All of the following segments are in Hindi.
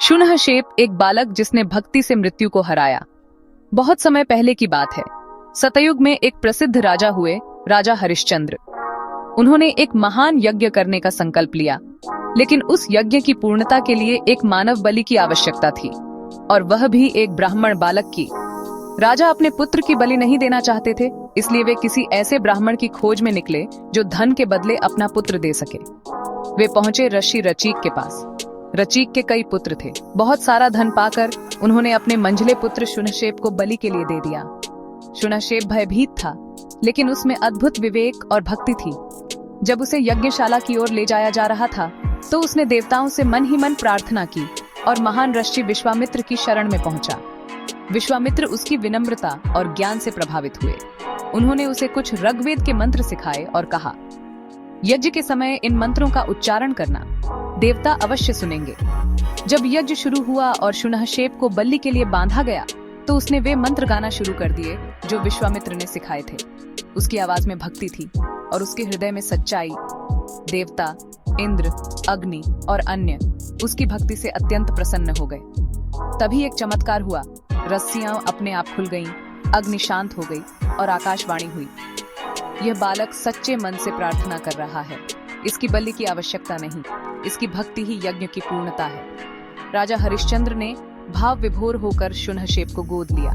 शुनहशेप एक बालक जिसने भक्ति से मृत्यु को हराया। बहुत समय पहले की बात है। सतयुग में एक प्रसिद्ध राजा हुए, राजा हरिश्चंद्र। उन्होंने एक महान यज्ञ करने का संकल्प लिया, लेकिन उस यज्ञ की पूर्णता के लिए एक मानव बलि की आवश्यकता थी, और वह भी एक ब्राह्मण बालक की। राजा अपने पुत्र की बलि नहीं देना चाहते थे, इसलिए वे किसी ऐसे ब्राह्मण की खोज में निकले जो धन के बदले अपना पुत्र दे सके। वे पहुंचे ऋषि रचीक के पास। रचीक के कई पुत्र थे। बहुत सारा धन पाकर उन्होंने अपने मंझले पुत्र शुनहशेप को बलि के लिए दे दिया। शुनहशेप भयभीत था, लेकिन उसमें अद्भुत विवेक और भक्ति थी। जब उसे यज्ञशाला की ओर ले जाया जा रहा था, तो उसने देवताओं से मन ही मन प्रार्थना की और महान ऋषि विश्वामित्र की शरण में पहुंचा। विश्वामित्र उसकी विनम्रता और ज्ञान से प्रभावित हुए। उन्होंने उसे कुछ ऋग्वेद के मंत्र सिखाए और कहा, यज्ञ के समय इन मंत्रों का उच्चारण करना, देवता अवश्य सुनेंगे। जब यज्ञ शुरू हुआ और शुनहशेप को बलि के लिए बांधा गया, तो उसने वे मंत्र गाना शुरू कर दिए जो विश्वामित्र ने सिखाए थे। उसकी आवाज में भक्ति थी और उसके हृदय में सच्चाई। देवता, इंद्र, अग्नि और अन्य उसकी भक्ति से अत्यंत प्रसन्न हो गए। तभी एक चमत्कार हुआ। रस्सियां अपने आप खुल गईं, अग्नि शांत हो गई और आकाशवाणी हुई, यह बालक सच्चे मन से प्रार्थना कर रहा है। इसकी बलि की आवश्यकता नहीं, इसकी भक्ति ही यज्ञ की पूर्णता है। राजा हरिश्चंद्र ने भाव विभोर होकर शुनहशेप को गोद लिया।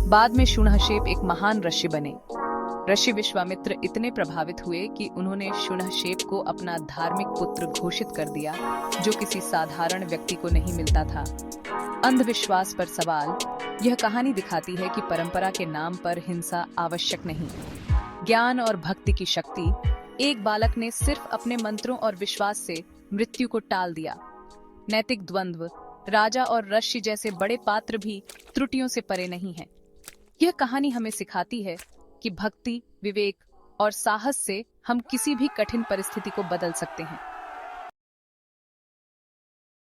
बाद में शुनहशेप एक महान ऋषि बने। ऋषि विश्वामित्र इतने प्रभावित हुए कि उन्होंने शुनहशेप को अपना धार्मिक पुत्र घोषित कर दिया, जो किसी साधारण व्यक्ति को नहीं मिलता था। अंधविश्वास पर सवाल। यह कहानी दिखाती है कि परंपरा के नाम पर हिंसा आवश्यक नहीं। ज्ञान और भक्ति की शक्ति। एक बालक ने सिर्फ अपने मंत्रों और विश्वास से मृत्यु को टाल दिया। नैतिक द्वंद्व। राजा और ऋषि जैसे बड़े पात्र भी त्रुटियों से परे नहीं हैं। यह कहानी हमें सिखाती है कि भक्ति, विवेक और साहस से हम किसी भी कठिन परिस्थिति को बदल सकते हैं।